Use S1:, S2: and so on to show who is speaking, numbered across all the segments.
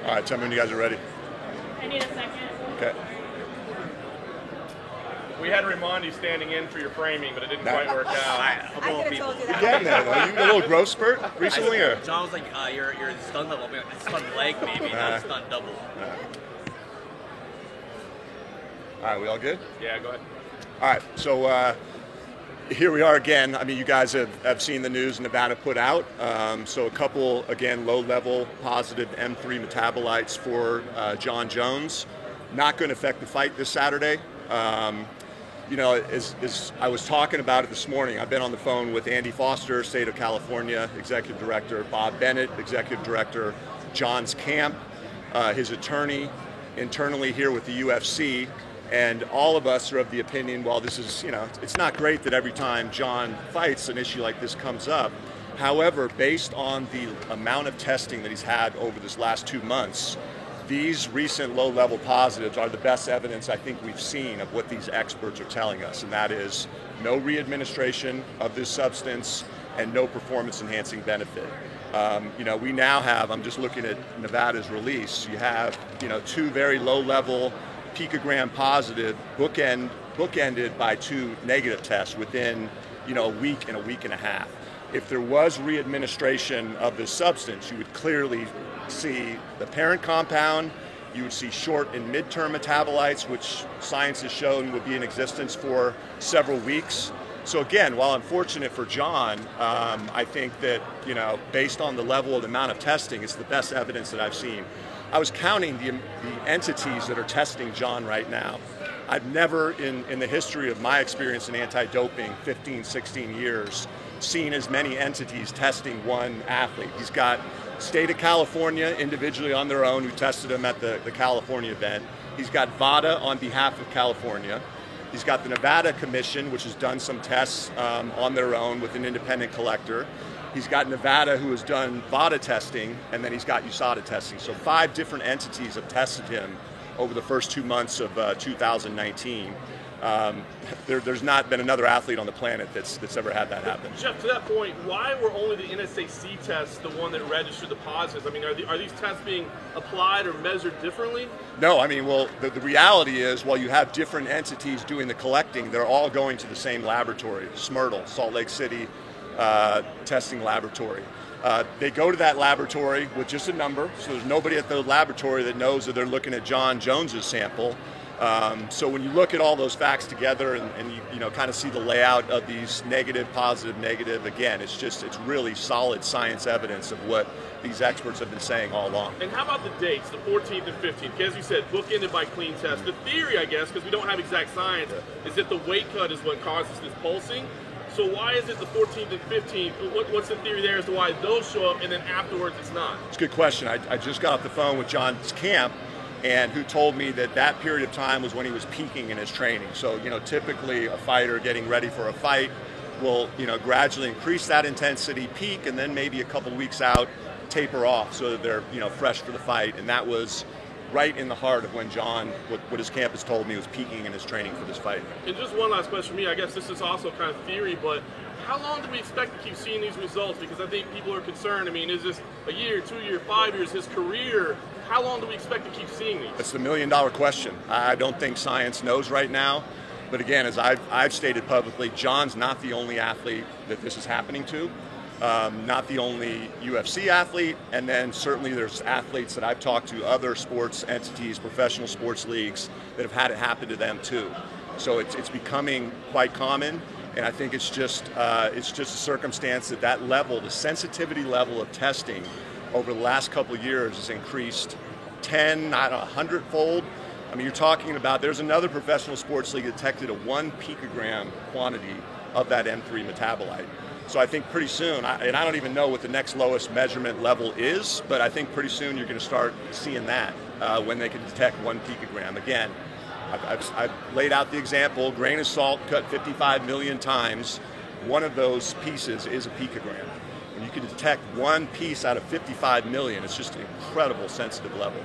S1: All right, tell me when you guys are ready.
S2: I need a second.
S1: Okay.
S3: We had Raimondi standing in for your framing, but it didn't quite work out.
S4: I
S5: I could have told you that.
S1: Getting there, though. You had a little growth spurt recently, or?
S4: John was like, you're stunned level, stunned leg maybe, not stunned double.
S1: All right, we all good?
S3: Yeah, go ahead.
S1: All right, so here we are again. I mean, you guys have seen the news Nevada put out. So a couple, again, low-level positive M3 metabolites for Jon Jones. Not going to affect the fight this Saturday. You know, as I was talking about it this morning, I've been on the phone with Andy Foster, State of California Executive Director, Bob Bennett, Executive Director, John's camp, his attorney, internally here with the UFC. And all of us are of the opinion, well, this is, you know, it's not great that every time Jon fights, an issue like this comes up. However, based on the amount of testing that he's had over this last 2 months, these recent low-level positives are the best evidence I think we've seen of what these experts are telling us, and that is no readministration of this substance and no performance-enhancing benefit. You know, we now have, I'm just looking at Nevada's release, you have, you know, 2 very low-level picogram positive, bookended by 2 negative tests within, you know, a week and a half. If there was readministration of this substance, you would clearly see the parent compound, you would see short and mid-term metabolites, which science has shown would be in existence for several weeks. So again, while unfortunate for Jon, I think that, you know, based on the level of the amount of testing, it's the best evidence that I've seen. I was counting the entities that are testing Jon right now. I've never, in the history of my experience in anti-doping, 15, 16 years, seen as many entities testing one athlete. He's got State of California individually on their own who tested him at the California event. He's got VADA on behalf of California. He's got the Nevada Commission, which has done some tests on their own with an independent collector. He's got Nevada, who has done VADA testing, and then he's got USADA testing. So 5 different entities have tested him over the first 2 months of 2019. There's not been another athlete on the planet that's ever had that happen.
S3: Jeff, to that point, why were only the NSAC tests the one that registered the positives? I mean, are these tests being applied or measured differently?
S1: No, I mean, well, the reality is, while you have different entities doing the collecting, they're all going to the same laboratory, Smyrtle, Salt Lake City testing laboratory. They go to that laboratory with just a number, so there's nobody at the laboratory that knows that they're looking at Jon Jones's sample. So when you look at all those facts together and you know, kind of see the layout of these negative, positive, negative, again, it's really solid science evidence of what these experts have been saying all along.
S3: And how about the dates, the 14th and 15th? As you said, bookended by clean tests. The theory, I guess, because we don't have exact science, is that the weight cut is what causes this pulsing. So why is it the 14th and 15th? What's the theory there as to why those show up and then afterwards it's not?
S1: It's a good question. I just got off the phone with Jon's camp, and who told me that period of time was when he was peaking in his training. So, you know, typically a fighter getting ready for a fight will, you know, gradually increase that intensity, peak, and then maybe a couple weeks out, taper off so that they're, you know, fresh for the fight. And that was right in the heart of when Jon, what his camp has told me, was peaking in his training for this fight.
S3: And just one last question for me. I guess this is also kind of theory, but how long do we expect to keep seeing these results? Because I think people are concerned. I mean, is this a year, 2 years, 5 years, his career? How long do we expect to keep seeing these?
S1: That's the million-dollar question. I don't think science knows right now. But again, as I've stated publicly, Jon's not the only athlete that this is happening to. Not the only UFC athlete, and then certainly there's athletes that I've talked to, other sports entities, professional sports leagues, that have had it happen to them too. So it's becoming quite common, and I think it's just a circumstance that level, the sensitivity level of testing over the last couple of years has increased 10, not 100-fold. I mean, you're talking about, there's another professional sports league that detected a 1 picogram quantity of that M3 metabolite. So I think pretty soon, and I don't even know what the next lowest measurement level is, but I think pretty soon you're going to start seeing that when they can detect 1 picogram. Again, I've laid out the example, grain of salt cut 55 million times, one of those pieces is a picogram. When you can detect 1 piece out of 55 million, it's just an incredible sensitive level.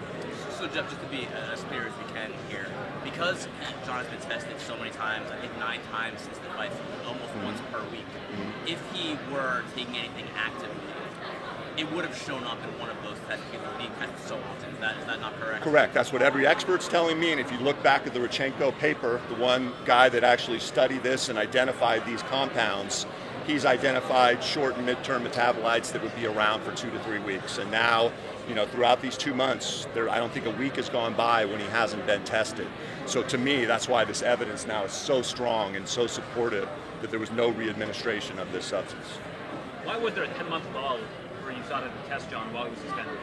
S4: So Jeff, just to be as clear as we can here, because Jon has been tested so many times, I think 9 times since the fight, almost once per week, if he were taking anything actively, it would have shown up in one of those tests because it's being tested so often. Is that not correct?
S1: Correct. That's what every expert's telling me. And if you look back at the Rodchenko paper, the one guy that actually studied this and identified these compounds, he's identified short and midterm metabolites that would be around for 2 to 3 weeks. And now, throughout these 2 months, I don't think a week has gone by when he hasn't been tested. So to me, that's why this evidence now is so strong and so supportive that there was no readministration of this substance.
S2: Why was there a 10-month lull where you saw the test, John, while he was suspended?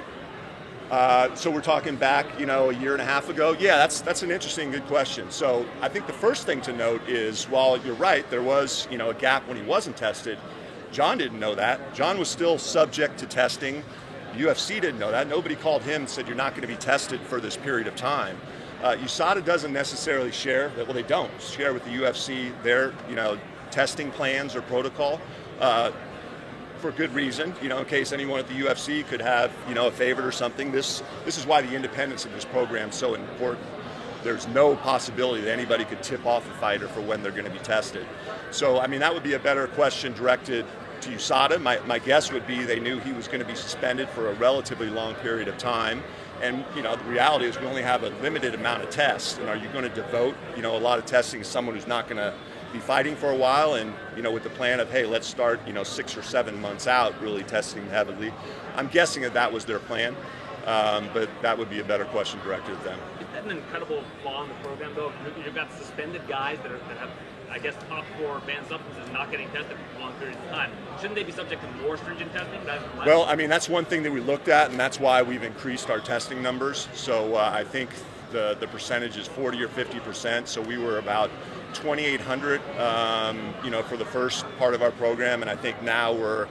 S1: So we're talking back, a year and a half ago. Yeah, that's an interesting, good question. So I think the first thing to note is, while you're right, there was, a gap when he wasn't tested. John didn't know that. John was still subject to testing. UFC didn't know that. Nobody called him and said, you're not going to be tested for this period of time. USADA doesn't necessarily share, they don't share with the UFC their, testing plans or protocol. For good reason, in case anyone at the UFC could have, a favorite or something. This is why the independence of this program is so important. There's no possibility that anybody could tip off a fighter for when they're going to be tested. So, that would be a better question directed to USADA. My guess would be they knew he was going to be suspended for a relatively long period of time. And, the reality is we only have a limited amount of tests. And are you going to devote, a lot of testing to someone who's not going to be fighting for a while, and with the plan of, hey, let's start 6 or 7 months out really testing heavily? I'm guessing that was their plan, but that would be a better question directed at them.
S2: Is that an incredible flaw in the program, though? You've got suspended guys that have, I guess, opt for banned substances not getting tested for long periods of time. Shouldn't they be subject to more stringent testing rather than less?
S1: Well, that's one thing that we looked at, and that's why we've increased our testing numbers. So I think the percentage is 40 or 50%. So we were about 2,800, for the first part of our program, and I think now we're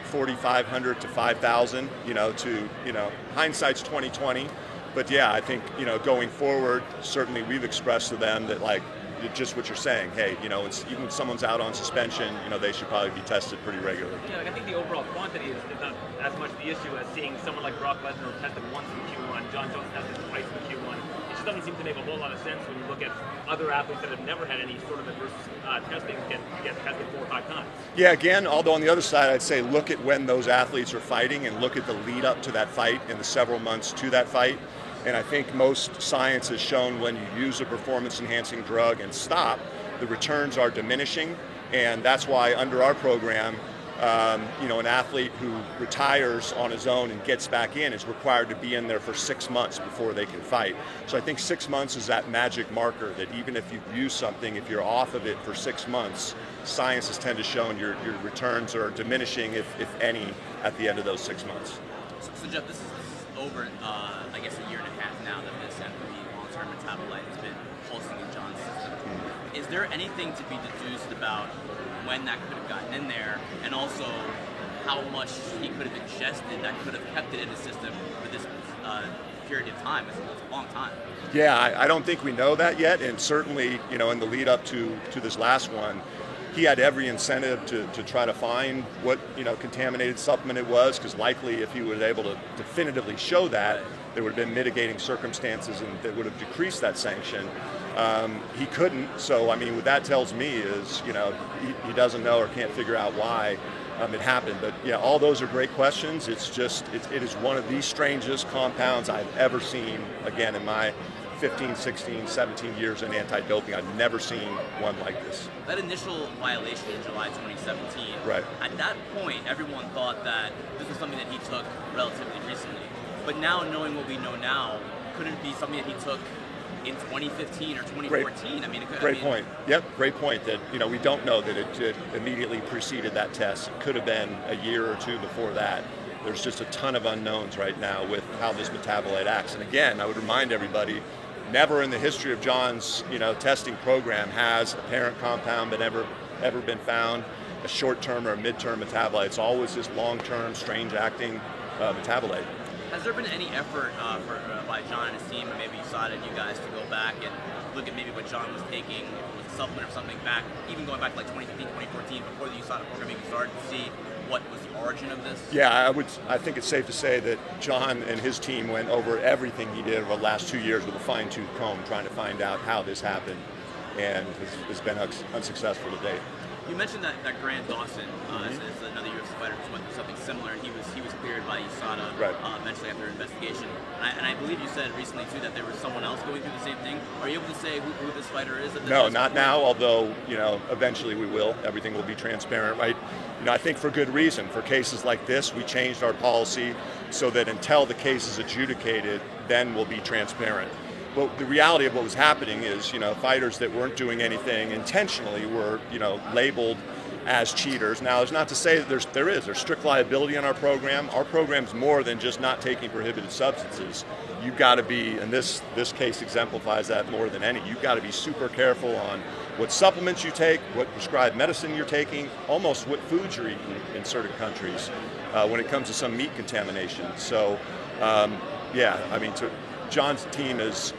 S1: 4,500 to 5,000. Hindsight's 20/20, but yeah, I think going forward, certainly we've expressed to them that just what you're saying. Hey, it's, even when someone's out on suspension, they should probably be tested pretty regularly.
S2: Yeah, I think the overall quantity is not as much the issue as seeing someone like Brock Lesnar tested once in Q1, John Jones tested twice in Q1. It just doesn't seem to make a whole lot of sense when you look at other athletes that have never had any sort of adverse testing get tested 4 or 5 times.
S1: Yeah, again, although on the other side, I'd say look at when those athletes are fighting and look at the lead up to that fight and the several months to that fight. And I think most science has shown when you use a performance-enhancing drug and stop, the returns are diminishing. And that's why under our program, an athlete who retires on his own and gets back in is required to be in there for 6 months before they can fight. So I think 6 months is that magic marker that even if you've used something, if you're off of it for 6 months, science has tended to show your returns are diminishing, if any, at the end of those 6 months.
S4: So Jeff, this is over, I guess, a year and a half now that this M3 long-term metabolite has been pulsing in John's system. Is there anything to be deduced about when that could have gotten in there, and also how much he could have ingested that could have kept it in the system for this period of time? It's a long time.
S1: Yeah, I don't think we know that yet, and certainly, in the lead up to this last one, he had every incentive to try to find what contaminated supplement it was, because likely if he was able to definitively show that, there would have been mitigating circumstances and that would have decreased that sanction. He couldn't, so what that tells me is he doesn't know or can't figure out why it happened. But yeah, all those are great questions. It is one of the strangest compounds I've ever seen. Again, in my 15, 16, 17 years in anti-doping, I've never seen one like this.
S4: That initial violation in July 2017,
S1: right.
S4: At that point, everyone thought that this was something that he took relatively recently. But now, knowing what we know now, could it be something that he took in 2015 or 2014?
S1: Great point. Yep, great point. That we don't know that it immediately preceded that test. It could have been a year or two before that. There's just a ton of unknowns right now with how this metabolite acts. And again, I would remind everybody, never in the history of John's testing program has a parent compound ever been found, a short-term or a mid-term metabolite. It's always this long-term, strange-acting metabolite.
S4: Has there been any effort by John and his team, or maybe USADA and you guys, to go back and look at maybe what John was taking, with a supplement or something back, even going back to 2015, 2014, before the USADA program even started, to see what was the origin of this? Yeah,
S1: I think it's safe to say that John and his team went over everything he did over the last 2 years with a fine-tooth comb, trying to find out how this happened, and has been unsuccessful to date.
S4: You mentioned that Grant Dawson is another UFC fighter who's went through something similar. He was cleared by USADA eventually after investigation. And I believe you said recently too that there was someone else going through the same thing. Are you able to say who this fighter is?
S1: No, not now. Although eventually we will. Everything will be transparent, right? I think for good reason. For cases like this, we changed our policy so that until the case is adjudicated, then we'll be transparent. But the reality of what was happening is, fighters that weren't doing anything intentionally were, labeled as cheaters. Now, it's not to say that there's strict liability on our program. Our program's more than just not taking prohibited substances. You've got to be, and this case exemplifies that more than any, you've got to be super careful on what supplements you take, what prescribed medicine you're taking, almost what foods you're eating in certain countries when it comes to some meat contamination. So, John's team is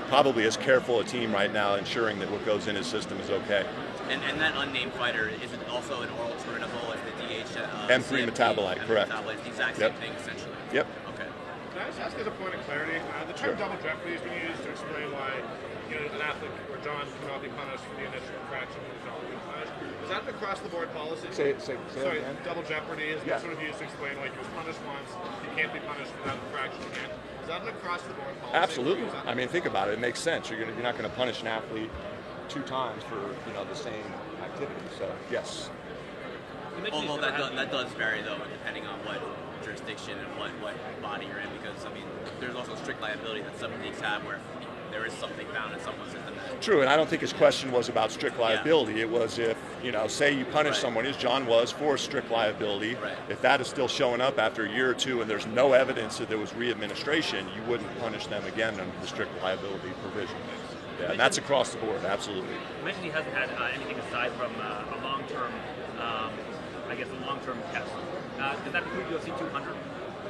S1: probably as careful a team right now, ensuring that what goes in his system is okay.
S4: And that unnamed fighter, is it also an oral turinabol as the DH?
S1: M3 metabolite, correct.
S4: Metabolite, the exact same thing, essentially.
S1: Yep.
S4: Okay.
S5: Can I just ask as a point of clarity? The term double jeopardy has been used to explain why an athlete or John cannot be punished for the initial infraction when he's already been punished. Is that an across-the-board policy?
S1: Say again.
S5: Double jeopardy is sort of used to explain like he was punished once, he can't be punished for that infraction again. Is that an across-the-board policy?
S1: Absolutely. I mean, think about it. It makes sense. You're not going to punish an athlete 2 times for the same activity. So yes.
S4: Although that does vary though, depending on what jurisdiction and what body you're in, because there's also strict liability that some leagues have where there is something found in someone's system.
S1: True, and I don't think his question was about strict liability. Yeah. It was if, say you punish someone, as John was, for strict liability, if that is still showing up after a year or 2 and there's no evidence that there was re-administration, you wouldn't punish them again under the strict liability provision. Yeah, and that's across the board, absolutely.
S2: You mentioned he hasn't had anything aside from a long-term, a long-term test. Does that include UFC 200?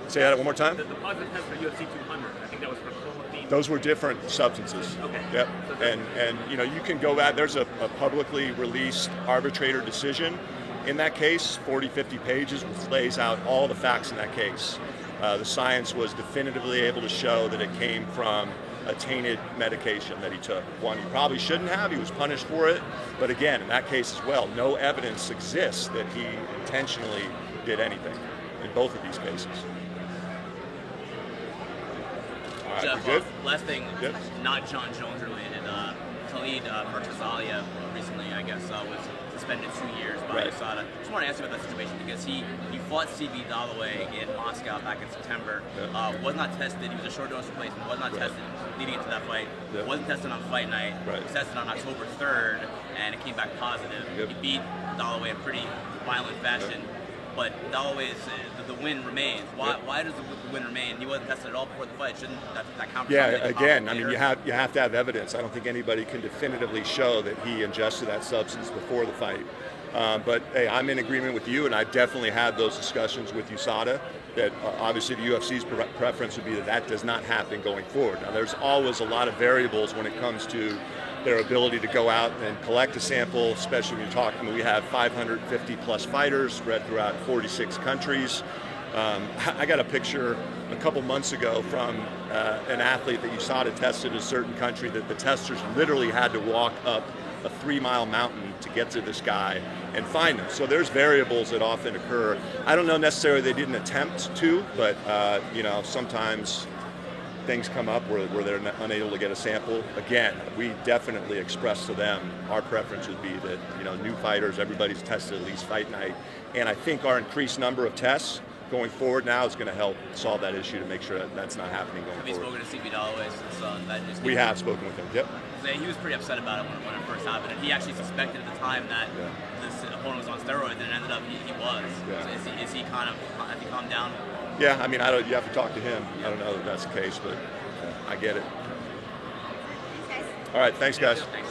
S1: Say that one more time?
S2: The positive test for UFC 200, I think that was for clomiphene.
S1: Those were different substances.
S2: Okay.
S1: Yep. And you can go back. There's a publicly released arbitrator decision in that case, 40, 50 pages, which lays out all the facts in that case. The science was definitively able to show that it came from a tainted medication that he took. One he probably shouldn't have. He was punished for it. But again, in that case as well, no evidence exists that he intentionally did anything in both of these cases. All right,
S4: Jeff,
S1: good?
S4: Last thing, not John Jones related. Khalid Murtazalia recently, was suspended 2 years by USADA. Just want to ask you about that situation because he fought CB Dalloway in Moscow back in September. Was not tested. He was a short notice replacement. Was not tested leading into that fight. Wasn't tested on fight night. Was tested on October 3rd, and it came back positive. He beat Dalloway in pretty violent fashion. But Dalloway's the win remains. Why does the win remain? He wasn't tested at all before the fight. Shouldn't that count?
S1: Yeah, again, I mean, you have to have evidence. I don't think anybody can definitively show that he ingested that substance before the fight. But hey, I'm in agreement with you, and I definitely had those discussions with USADA. That obviously the UFC's preference would be that does not happen going forward. Now, there's always a lot of variables when it comes to their ability to go out and collect a sample, especially when you're talking, we have 550 plus fighters spread throughout 46 countries. I got a picture a couple months ago from an athlete that USADA tested in a certain country that the testers literally had to walk up a 3-mile mountain to get to this guy and find him. So there's variables that often occur. I don't know necessarily they didn't attempt to, but sometimes things come up where they're unable to get a sample. Again, we definitely express to them our preference would be that new fighters, everybody's tested at least fight night, and I think our increased number of tests going forward now is going to help solve that issue to make sure that that's not happening going forward.
S4: Have you spoken to CB Dalloway since that news?
S1: We have spoken with him. Yep.
S4: He was pretty upset about it when it first happened, and he actually suspected at the time that this opponent was on steroids, and it ended up he was.
S1: Yeah.
S4: So has he calmed down?
S1: Yeah, I mean, you have to talk to him. I don't know if that's the case, but I get it. All right, thanks, guys.
S4: Thanks.